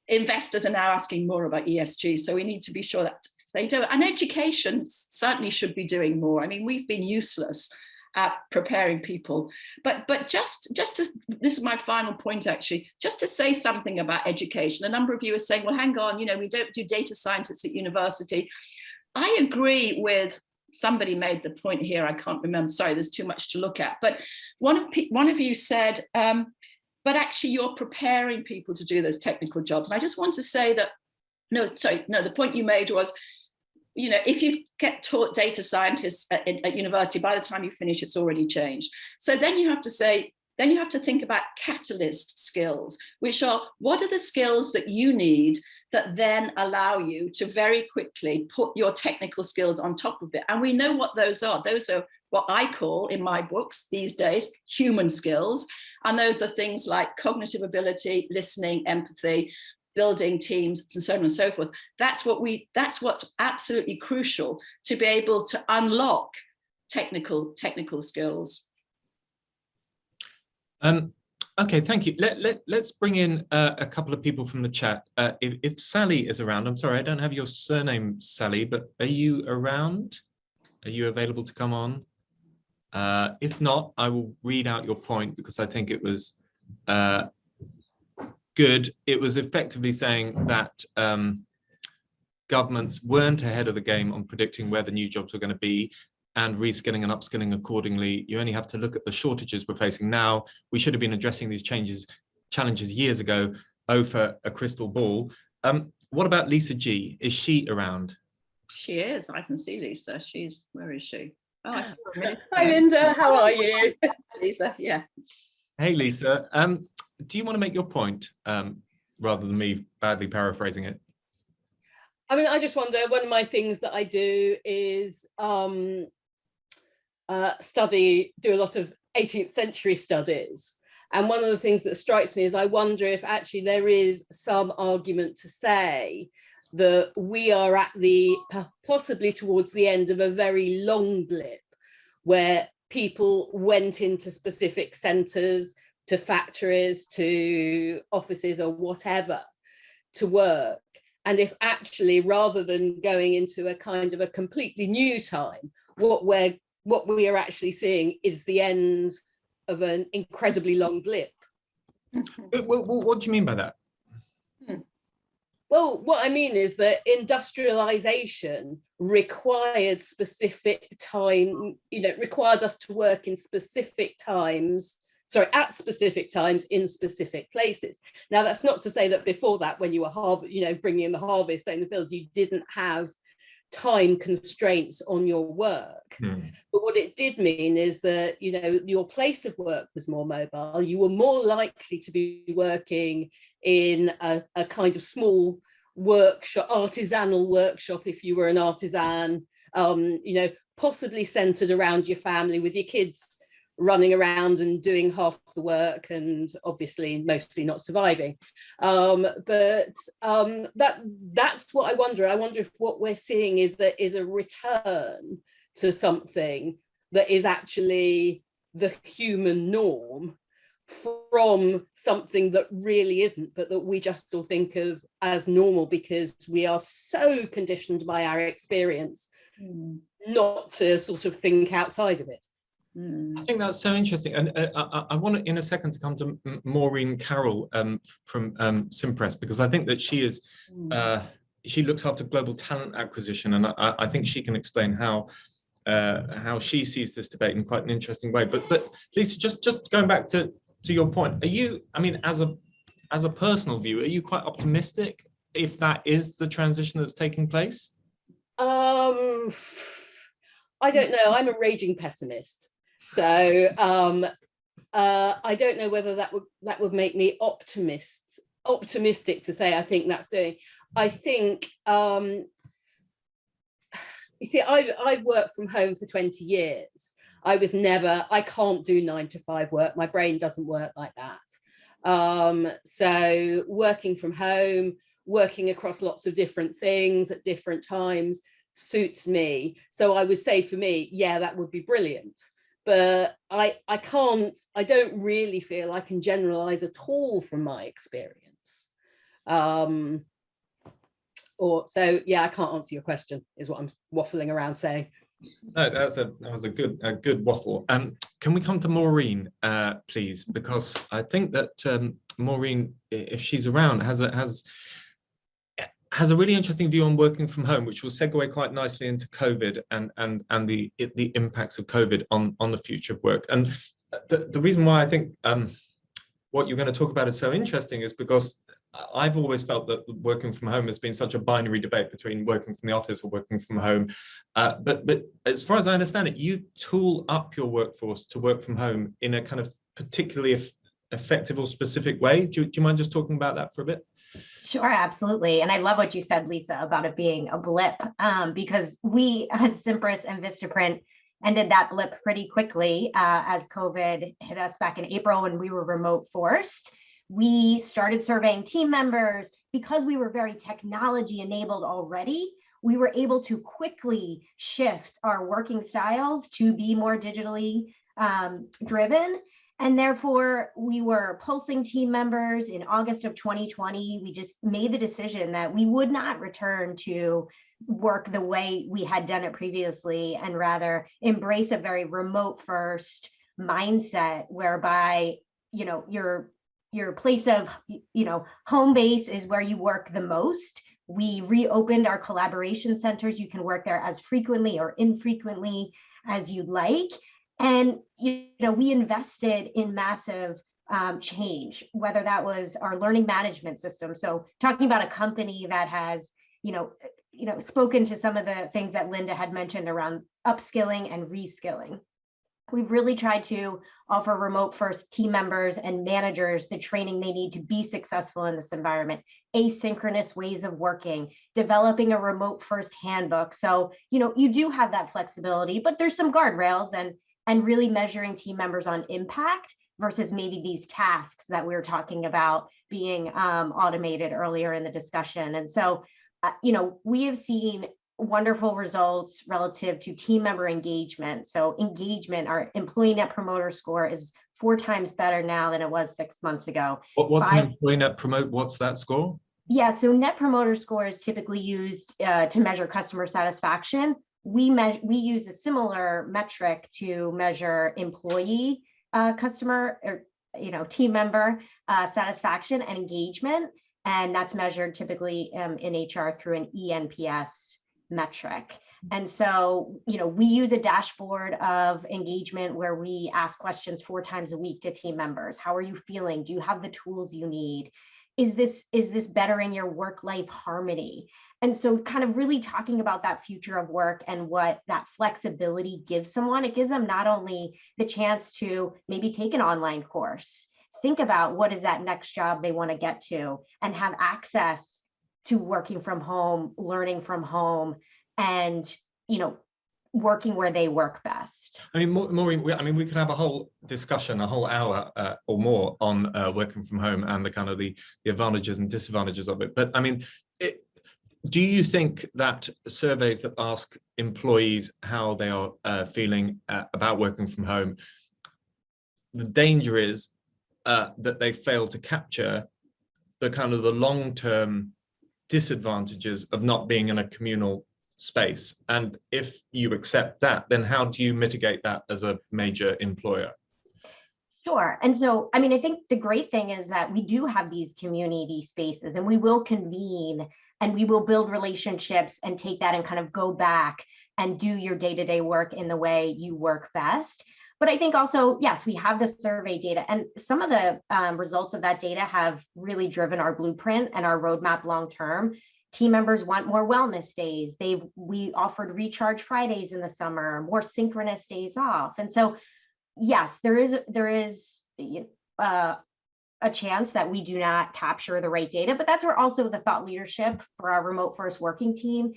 investors are now asking more about ESG. So we need to be sure that they do. And education certainly should be doing more. I mean, we've been useless at preparing people, but just to, this is my final point actually, just to say something about education. A number of you are saying, well, hang on, we don't do data scientists at university. I agree with, somebody made the point here, I can't remember, sorry, there's too much to look at, but one of you said, but actually you're preparing people to do those technical jobs. And I just want to say that, the point you made was, if you get taught data scientists at university, by the time you finish, it's already changed. So then you have to think about catalyst skills, which are, what are the skills that you need that then allow you to very quickly put your technical skills on top of it? And we know what those are. Those are what I call in my books these days, human skills. And those are things like cognitive ability, listening, empathy, building teams, and so on and so forth. That's what's absolutely crucial to be able to unlock technical skills. Okay, thank you. Let's bring in a couple of people from the chat. If Sally is around, I'm sorry, I don't have your surname, Sally, but are you around? Are you available to come on? If not, I will read out your point, because I think it was good. It was effectively saying that governments weren't ahead of the game on predicting where the new jobs were going to be, and reskilling and upskilling accordingly. You only have to look at the shortages we're facing now. We should have been addressing these challenges years ago. Oh, for a crystal ball. What about Lisa G? Is she around? She is. I can see Lisa. Where is she? Oh, I saw her a minute ago. Hi, Lynda. How are you? Lisa, yeah. Hey, Lisa. Do you want to make your point rather than me badly paraphrasing it? I mean, I just wonder, one of my things that I do is do a lot of 18th century studies. And one of the things that strikes me is I wonder if actually there is some argument to say that we are at possibly towards the end of a very long blip, where people went into specific centres, to factories, to offices or whatever, to work. And if actually, rather than going into a kind of a completely new time, what we are actually seeing is the end of an incredibly long blip. What do you mean by that? Well, what I mean is that industrialization required specific time, required us to work in specific times, at specific times in specific places. Now, that's not to say that before that, when you were bringing in the harvest in the fields, you didn't have time constraints on your work. But what it did mean is that, your place of work was more mobile. You were more likely to be working in a kind of small workshop, artisanal workshop, if you were an artisan, possibly centered around your family, with your kids running around and doing half the work, and obviously mostly not surviving. But that's what I wonder. I wonder if what we're seeing is a return to something that is actually the human norm, from something that really isn't, but that we just all think of as normal because we are so conditioned by our experience not to sort of think outside of it. I think that's so interesting, and I want in a second to come to Maureen Carroll from Simpress, because I think that she is she looks after global talent acquisition, and I think she can explain how she sees this debate in quite an interesting way. But Lisa, just going back to your point, are you, I mean, as a personal view, are you quite optimistic if that is the transition that's taking place? I don't know. I'm a raging pessimist, so I don't know whether that would make me optimistic to say I think that's doing. I think you see, I've worked from home for 20 years. I can't do 9 to 5 work. My brain doesn't work like that. So working from home, working across lots of different things at different times suits me. So I would say for me, yeah, that would be brilliant. But I don't really feel I can generalize at all from my experience. So yeah, I can't answer your question, is what I'm waffling around saying. No, that was a good waffle. Can we come to Maureen, please? Because I think that Maureen, if she's around, has a really interesting view on working from home, which will segue quite nicely into COVID and the impacts of COVID on the future of work. And the reason why I think what you're going to talk about is so interesting is because I've always felt that working from home has been such a binary debate between working from the office or working from home. But as far as I understand it, you tool up your workforce to work from home in a kind of particularly effective or specific way. Do you mind just talking about that for a bit? Sure, absolutely. And I love what you said, Lisa, about it being a blip, because we as Cimpress and Vistaprint ended that blip pretty quickly as COVID hit us back in April when we were remote forced. We started surveying team members because we were very technology enabled already. We were able to quickly shift our working styles to be more digitally driven. And therefore, we were pulsing team members in August of 2020. We just made the decision that we would not return to work the way we had done it previously, and rather embrace a very remote first mindset, whereby, you know, your place of, you know, home base is where you work the most. We reopened our collaboration centers. You can work there as frequently or infrequently as you'd like. And, you know, we invested in massive change, whether that was our learning management system. So talking about a company that has, you know, spoken to some of the things that Lynda had mentioned around upskilling and reskilling. We've really tried to offer remote first team members and managers the training they need to be successful in this environment, asynchronous ways of working, developing a remote first handbook. So, you know, you do have that flexibility, but there's some guardrails, and really measuring team members on impact versus maybe these tasks that we were talking about being automated earlier in the discussion. And so, you know, we have seen wonderful results relative to team member engagement. So engagement, our employee net promoter score is 4 times better now than it was 6 months ago. What's an employee net promote? What's that score? Yeah, so net promoter score is typically used to measure customer satisfaction. We use a similar metric to measure employee customer or, you know, team member satisfaction and engagement, and that's measured typically in HR through an eNPS metric. And so, you know, we use a dashboard of engagement where we ask questions 4 times a week to team members. How are you feeling? Do you have the tools you need? Is this bettering your work-life harmony? And so kind of really talking about that future of work and what that flexibility gives someone. It gives them not only the chance to maybe take an online course, think about what is that next job they want to get to, and have access to working from home, learning from home, and, you know, working where they work best. I mean, Maureen, we could have a whole discussion, a whole hour or more on working from home and the kind of the advantages and disadvantages of it. But I mean, do you think that surveys that ask employees how they are feeling about working from home, the danger is that they fail to capture the kind of the long-term disadvantages of not being in a communal space? And if you accept that, then how do you mitigate that as a major employer? Sure. And so, I mean, I think the great thing is that we do have these community spaces, and we will convene and we will build relationships and take that and kind of go back and do your day-to-day work in the way you work best. But I think also, yes, we have the survey data, and some of the results of that data have really driven our blueprint and our roadmap long-term. Team members want more wellness days. We offered recharge Fridays in the summer, more synchronous days off. And so, yes, there is a chance that we do not capture the right data, but that's where also the thought leadership for our remote first working team,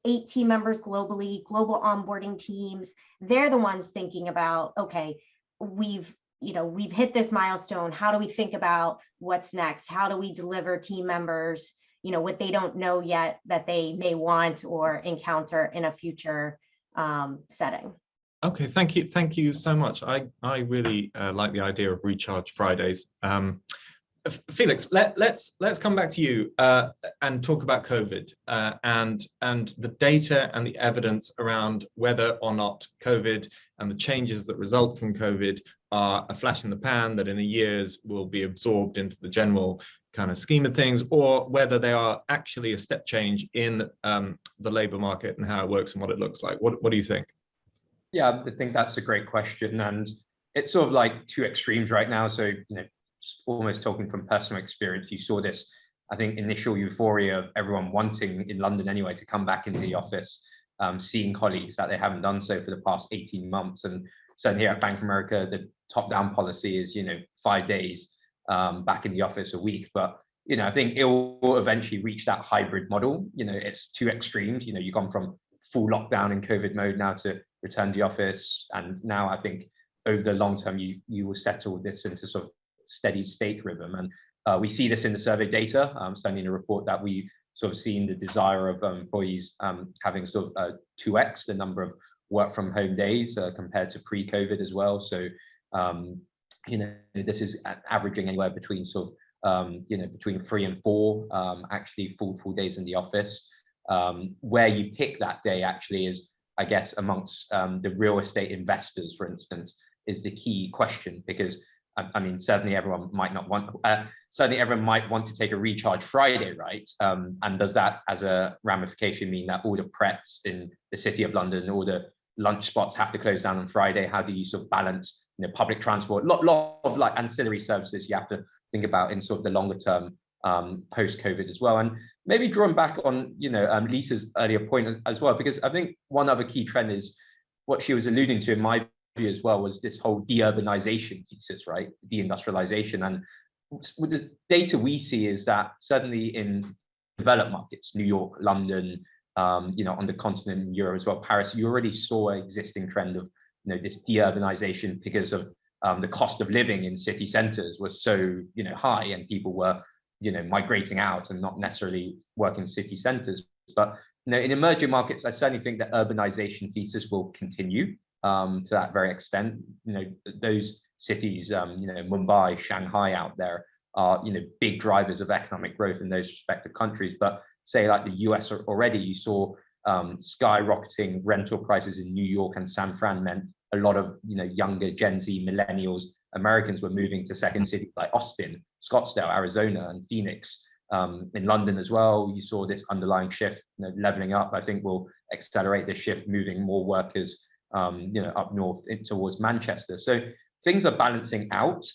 8 team members globally, global onboarding teams, they're the ones thinking about, okay, we've we've hit this milestone. How do we think about what's next? How do we deliver team members, what they don't know yet that they may want or encounter in a future setting? Okay, thank you so much. I really like the idea of Recharge Fridays. Felix, let's come back to you and talk about COVID and the data and the evidence around whether or not COVID and the changes that result from COVID are a flash in the pan that in a years will be absorbed into the general kind of scheme of things, or whether they are actually a step change in the labour market and how it works and what it looks like. What do you think? Yeah, I think that's a great question, and it's sort of like two extremes right now. So, almost talking from personal experience, you saw this, I think, initial euphoria of everyone wanting, in London anyway, to come back into the office, seeing colleagues that they haven't done so for the past 18 months. And certainly here at Bank of America, the top-down policy is, 5 days back in the office a week. But, I think it will eventually reach that hybrid model. It's two extremes. You've gone from full lockdown in COVID mode now to return to the office. And now I think over the long term, you will settle this into sort of steady state rhythm. And we see this in the survey data, certainly in a report that we sort of seen the desire of employees having sort of 2x the number of work from home days compared to pre-COVID as well. So, this is averaging anywhere between sort of, between 3 and 4 actually full days in the office. Where you pick that day actually is, I guess, amongst the real estate investors, for instance, is the key question, because I mean, certainly everyone might not want, certainly everyone might want to take a Recharge Friday, right? And does that as a ramification mean that all the prets in the City of London, all the lunch spots have to close down on Friday? How do you sort of balance, public transport, lot of like ancillary services you have to think about in sort of the longer term post-COVID as well. And maybe drawing back on, Lisa's earlier point as well, because I think one other key trend is what she was alluding to in my view as well, was this whole deurbanization thesis, right? Deindustrialization. And with the data we see is that certainly in developed markets, New York, London, on the continent in Europe as well, Paris, you already saw an existing trend of, this deurbanization because of the cost of living in city centers was so, high, and people were, migrating out and not necessarily working in city centers. But, in emerging markets, I certainly think that urbanization thesis will continue to that very extent. Those cities, Mumbai, Shanghai out there are, big drivers of economic growth in those respective countries. But say like the US already, you saw skyrocketing rental prices in New York and San Fran meant a lot of, younger Gen Z millennials, Americans were moving to second cities like Austin, Scottsdale, Arizona, and Phoenix. In London as well, you saw this underlying shift, leveling up. I think will accelerate the shift, moving more workers, up north towards Manchester. So things are balancing out.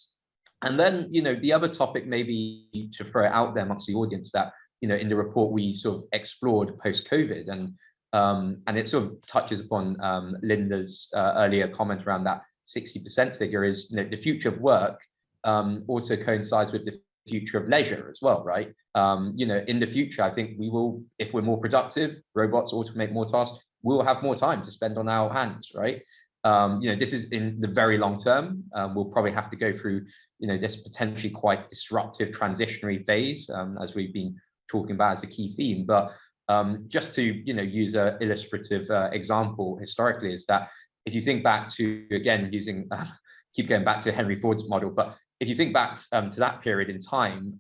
And then, the other topic maybe to throw it out there amongst the audience that, in the report we sort of explored post-COVID, and it sort of touches upon Lynda's earlier comment around that 60% figure is, the future of work also coincides with the future of leisure as well, right? In the future, I think we will, if we're more productive, robots automate more tasks, we'll have more time to spend on our hands, right? This is in the very long term. We'll probably have to go through, this potentially quite disruptive transitionary phase, as we've been talking about as a key theme. But just to, use an illustrative example historically, is that if you think back to, again, using, keep going back to Henry Ford's model, but if you think back to that period in time,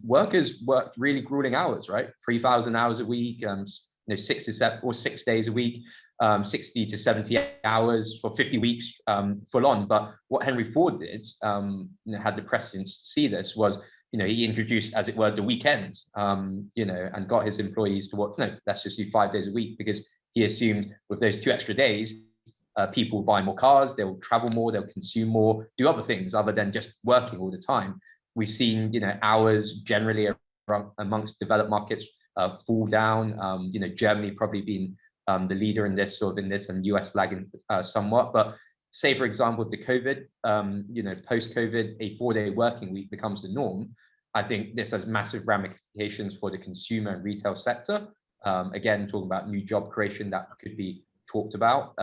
workers worked really grueling hours, right? 3,000 hours a week, 6 to 7 or 6 days a week, 60 to 70 hours for 50 weeks full on. But what Henry Ford did, had the precedence to see this, was, he introduced, as it were, the weekend, and got his employees to work, no, let's just do 5 days a week, because he assumed with those 2 extra days, people will buy more cars, they'll travel more, they'll consume more, do other things other than just working all the time. We've seen, hours generally amongst developed markets fall down. Germany probably been the leader in this, and US lagging somewhat. But say, for example, the COVID, post-COVID, a 4-day working week becomes the norm. I think this has massive ramifications for the consumer and retail sector. Again, talking about new job creation that could be talked about.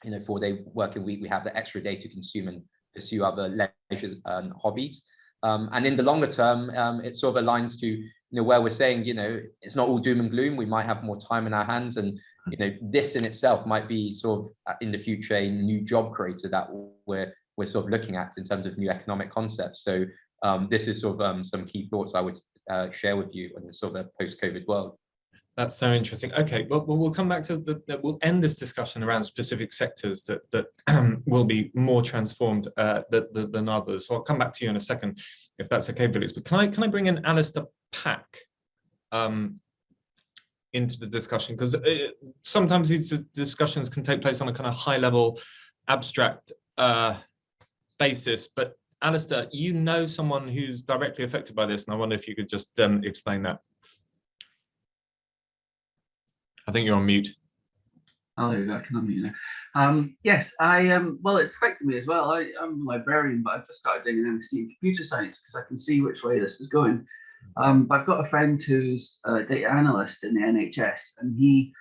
4-day working week, we have the extra day to consume and pursue other leisures and hobbies. And in the longer term, it sort of aligns to where we're saying, it's not all doom and gloom. We might have more time in our hands, and this in itself might be sort of in the future a new job creator that we're sort of looking at in terms of new economic concepts. So this is sort of some key thoughts I would share with you in sort of a post-COVID world. That's so interesting. Okay, well, we'll come back to we'll end this discussion around specific sectors that will be more transformed than others. So I'll come back to you in a second, if that's okay, Felix. But can I bring in Alistair Pack into the discussion? Because sometimes these discussions can take place on a kind of high-level, abstract basis. But Alistair, you know someone who's directly affected by this, and I wonder if you could just explain that. I think you're on mute. Oh, there we go. I can unmute now. Yes, well, it's affected me as well. I'm a librarian, but I've just started doing an MSc in computer science because I can see which way this is going. But I've got a friend who's a data analyst in the NHS, and he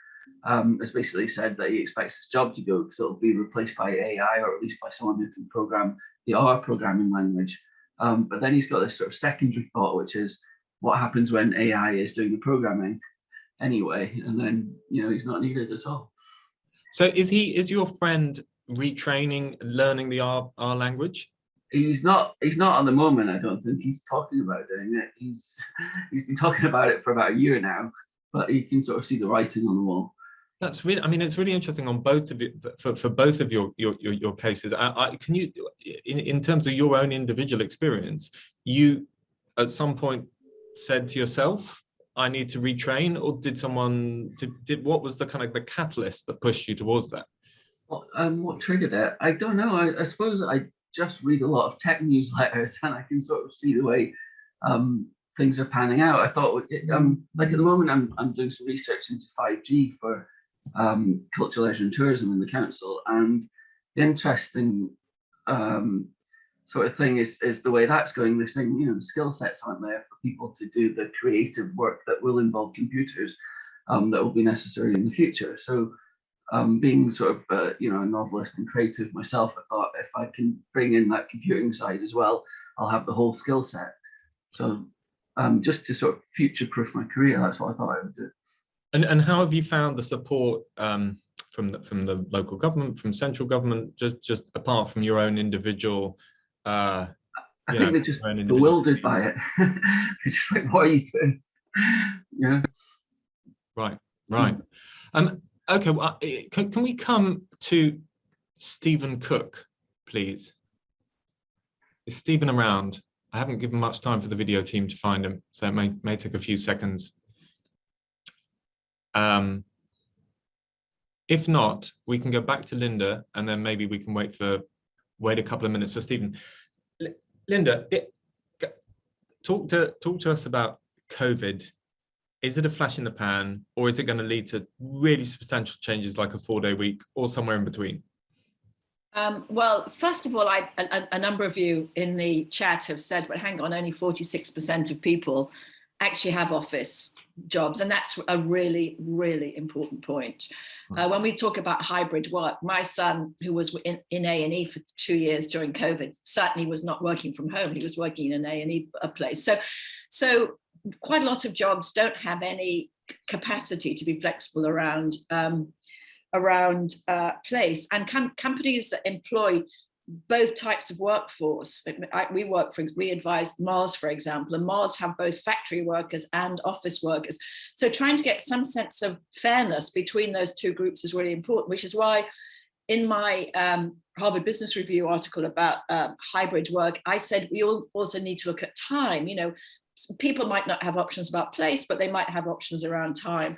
has basically said that he expects his job to go because it'll be replaced by AI, or at least by someone who can program the R programming language. But then he's got this sort of secondary thought, which is what happens when AI is doing the programming anyway, and then he's not needed at all. So is your friend retraining, learning the R language? He's not at the moment. I don't think he's talking about doing it. He's been talking about it for about a year now, but he can sort of see the writing on the wall. That's really, I mean, it's really interesting on both of you, for both of your cases. Can you, in terms of your own individual experience, you at some point said to yourself, I need to retrain, or did someone, what was the kind of the catalyst that pushed you towards that? What triggered it? I don't know. I suppose I just read a lot of tech newsletters, and I can sort of see the way things are panning out. I thought, like at the moment, I'm doing some research into 5G for culture, leisure and tourism in the council, and the interesting sort of thing is the way that's going. They're saying, the skill sets aren't there for people to do the creative work that will involve computers that will be necessary in the future. So being sort of a novelist and creative myself, I thought if I can bring in that computing side as well, I'll have the whole skill set. So just to sort of future-proof my career, that's what I thought I would do. And how have you found the support from the local government, from central government, just apart from your own individual? I think they're just bewildered by it. They're just like, what are you doing? Yeah. Right. Okay. Well, can we come to Stephen Cook, please? Is Stephen around? I haven't given much time for the video team to find him, so it may take a few seconds. If not, we can go back to Lynda, and then maybe we can wait a couple of minutes for Stephen. Lynda, talk to us about COVID. Is it a flash in the pan, or is it going to lead to really substantial changes like a 4-day week, or somewhere in between? Well, first of all, a number of you in the chat have said, but hang on, only 46% of people actually have office jobs, and that's a really, really important point. When we talk about hybrid work, my son, who was in A&E for 2 years during COVID, certainly was not working from home. He was working in an A&E place. So quite a lot of jobs don't have any capacity to be flexible around place, and companies that employ both types of workforce. We advise Mars, for example, and Mars have both factory workers and office workers. So trying to get some sense of fairness between those two groups is really important, which is why in my Harvard Business Review article about hybrid work, I said we also need to look at time. People might not have options about place, but they might have options around time.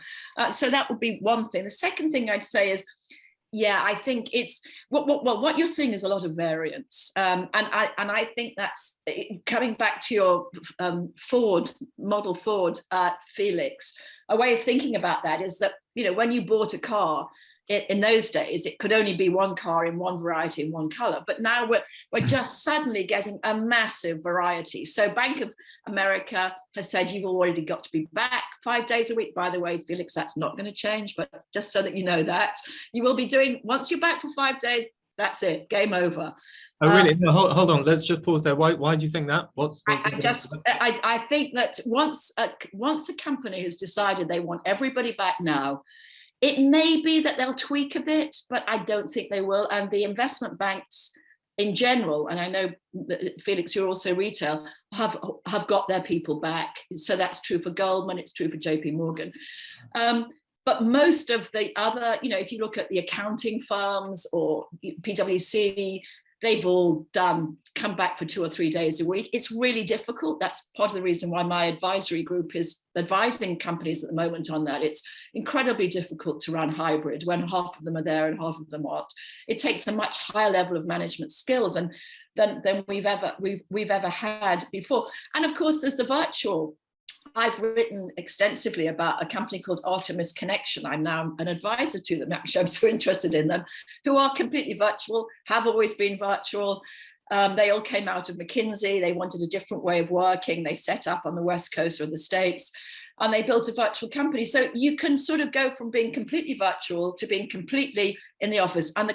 So that would be one thing. The second thing I'd say is, yeah, I think it's what you're seeing is a lot of variance, and I think that's coming back to your Ford, Felix. A way of thinking about that is that when you bought a car in those days, it could only be one car in one variety in one color, but now we're just suddenly getting a massive variety. So Bank of America has said you've already got to be back 5 days a week. By the way, Felix, that's not going to change, but just so that you know that you will be doing, once you're back for 5 days, That's it. Game over. Oh, really? No, hold on. Let's just pause there. Why do you think that? I think that once a company has decided they want everybody back now, it may be that they'll tweak a bit, but I don't think they will. And the investment banks in general, and I know, Felix, you're also retail, have got their people back. So that's true for Goldman, it's true for JP Morgan. But most of the other, if you look at the accounting firms or PwC, they've all come back for 2 or 3 days a week. It's really difficult. That's part of the reason why my advisory group is advising companies at the moment on that. It's incredibly difficult to run hybrid when half of them are there and half of them aren't. It takes a much higher level of management skills than we've ever had before. And of course, there's the virtual. I've written extensively about a company called Artemis Connection. I'm now an advisor to them. Actually, I'm so interested in them, who are completely virtual, have always been virtual. They all came out of McKinsey. They wanted a different way of working. They set up on the West Coast of the States, and they built a virtual company. So you can sort of go from being completely virtual to being completely in the office. And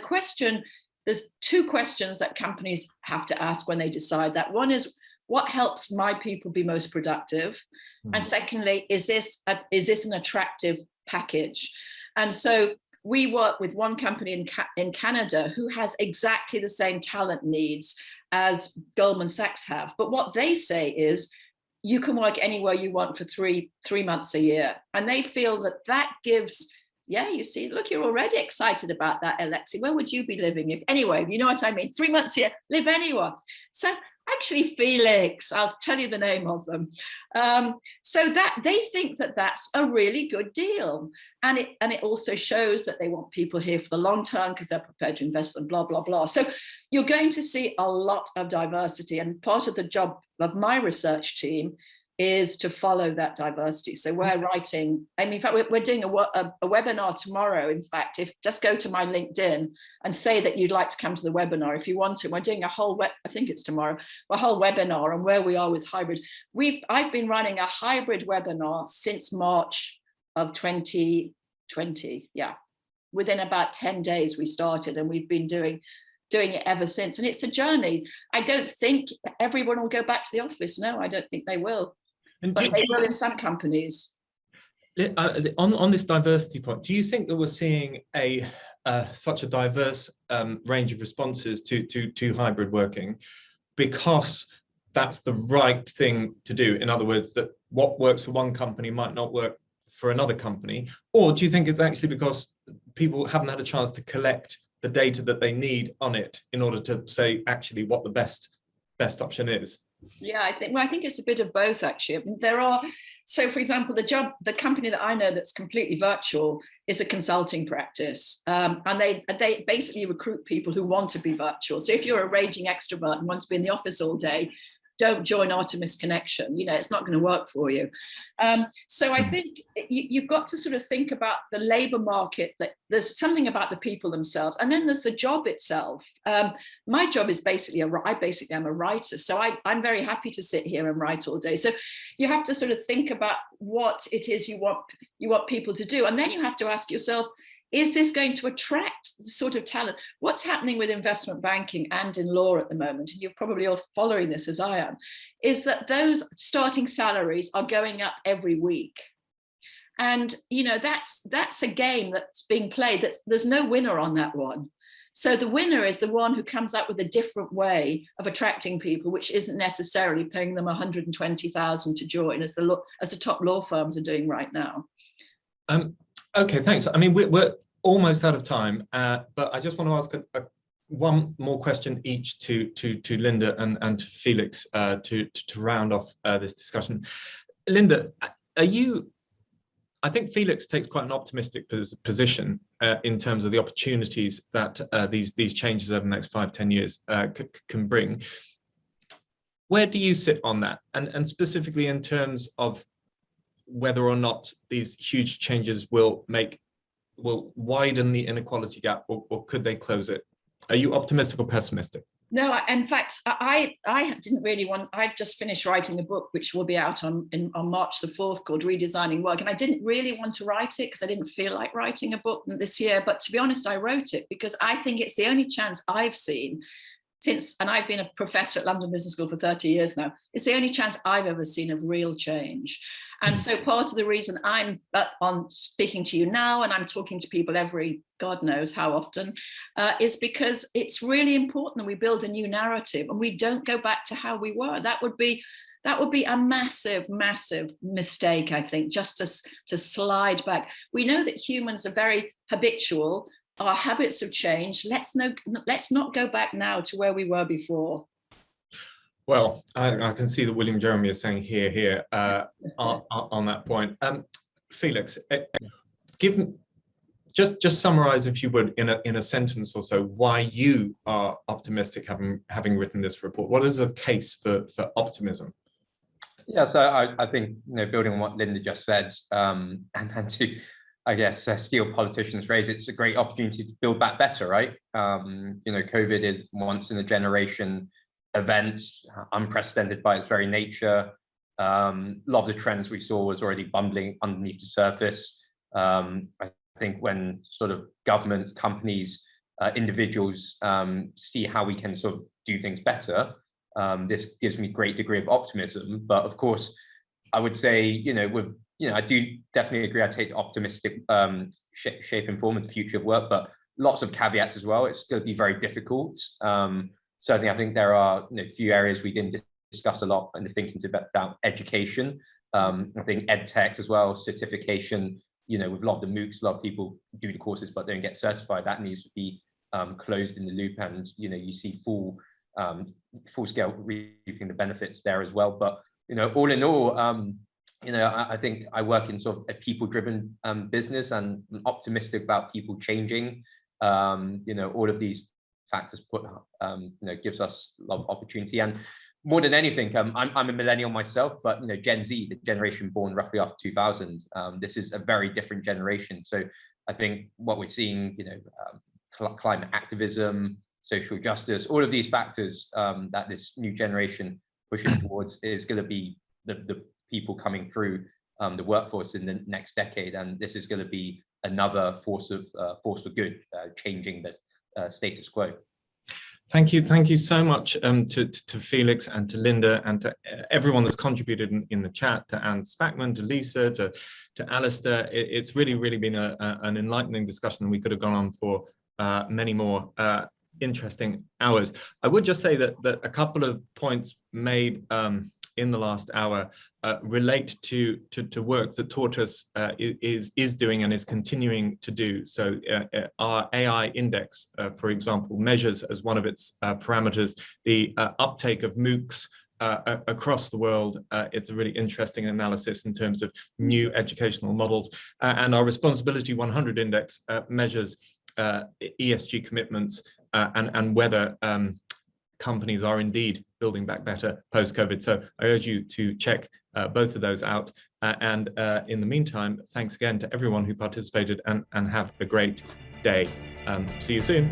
there's 2 questions that companies have to ask when they decide that. One is, what helps my people be most productive? Mm-hmm. And secondly, is this an attractive package? And so we work with one company in Canada who has exactly the same talent needs as Goldman Sachs have. But what they say is, you can work anywhere you want for three months a year. And they feel that gives, you see, look, you're already excited about that, Alexi. Where would you be living if, anyway, you know what I mean? 3 months a year, live anywhere. So actually, Felix, I'll tell you the name of them. So that they think that that's a really good deal. And it also shows that they want people here for the long term because they're prepared to invest and blah, blah, blah. So you're going to see a lot of diversity. And part of the job of my research team is to follow that diversity. So we're writing, in fact, we're doing a webinar tomorrow. In fact, just go to my LinkedIn and say that you'd like to come to the webinar if you want to. We're doing I think it's tomorrow, a whole webinar on where we are with hybrid. I've been running a hybrid webinar since March of 2020. Yeah, within about 10 days we started, and we've been doing it ever since. And it's a journey. I don't think everyone will go back to the office. No, I don't think they will. But they will in some companies. On this diversity point, do you think that we're seeing such a diverse range of responses to hybrid working because that's the right thing to do? In other words, that what works for one company might not work for another company? Or do you think it's actually because people haven't had a chance to collect the data that they need on it in order to say actually what the best option is? Yeah, I think it's a bit of both, actually. I mean, so for example, the company that I know that's completely virtual is a consulting practice, and they basically recruit people who want to be virtual. So if you're a raging extrovert and want to be in the office all day, don't join Artemis Connection. It's not going to work for you. So I think you've got to sort of think about the labor market, that there's something about the people themselves, and then there's the job itself. My job is basically I am a writer, so I'm very happy to sit here and write all day. So you have to sort of think about what it is you want people to do, and then you have to ask yourself, is this going to attract the sort of talent? What's happening with investment banking and in law at the moment, and you're probably all following this as I am, is that those starting salaries are going up every week. And that's a game that's being played. There's no winner on that one. So the winner is the one who comes up with a different way of attracting people, which isn't necessarily paying them 120,000 to join, as the top law firms are doing right now. Okay, thanks. I mean, we're almost out of time, but I just want to ask one more question each to Lynda and to Felix to round off this discussion. Lynda, I think Felix takes quite an optimistic position in terms of the opportunities that these changes over the next 5-10 years can bring. Where do you sit on that? And specifically in terms of whether or not these huge changes will widen the inequality gap, or could they close it? Are you optimistic or pessimistic? No, in fact, I didn't really want, I just finished writing a book, which will be out on March the 4th, called Redesigning Work. And I didn't really want to write it because I didn't feel like writing a book this year. But to be honest, I wrote it because I think it's the only chance I've seen since, and I've been a professor at London Business School for 30 years now, it's the only chance I've ever seen of real change. And so part of the reason I'm on speaking to you now, and I'm talking to people every, God knows how often, is because it's really important that we build a new narrative and we don't go back to how we were. That would be a massive, massive mistake, I think, just to slide back. We know that humans are very habitual. Our habits have changed. Let's not go back now to where we were before. Well, I can see that William Jeremy is saying here on that point. Felix, just summarize, if you would, in a sentence or so, why you are optimistic having written this report. What is the case for optimism? Yeah, so I think, building on what Lynda just said, and to, I guess, steal politicians' phrase, it's a great opportunity to build back better, right? COVID is once in a generation event, unprecedented by its very nature. A lot of the trends we saw was already bumbling underneath the surface. I think when sort of governments, companies, individuals see how we can sort of do things better, this gives me a great degree of optimism. But of course, I would say, I do definitely agree. I take optimistic shape and form of the future of work, but lots of caveats as well. It's going to be very difficult. Certainly, I think there are a few areas we didn't discuss a lot in the thinking about education. I think ed tech as well, certification. With a lot of the MOOCs, a lot of people do the courses but don't get certified. That needs to be closed in the loop, and you see full scale reaping the benefits there as well. But all in all, I think I work in sort of a people-driven business, and I'm optimistic about people changing. All of these factors gives us a lot of opportunity. And more than anything, I'm a millennial myself, but Gen Z, the generation born roughly after 2000, this is a very different generation. So I think what we're seeing, climate activism, social justice, all of these factors that this new generation pushes towards is going to be the people coming through the workforce in the next decade, and this is going to be another force for good, changing the status quo. Thank you so much to Felix and to Lynda and to everyone that's contributed in the chat, to Anne Spackman, to Lisa, to Alistair. It's really been an enlightening discussion. We could have gone on for many more interesting hours. I would just say that a couple of points made in the last hour relate to work that Tortoise is doing and is continuing to do. So our AI index, for example, measures as one of its parameters the uptake of MOOCs across the world. It's a really interesting analysis in terms of new educational models. And our Responsibility 100 index measures ESG commitments and whether companies are indeed building back better post-COVID. So I urge you to check both of those out. And in the meantime, thanks again to everyone who participated, and have a great day. See you soon.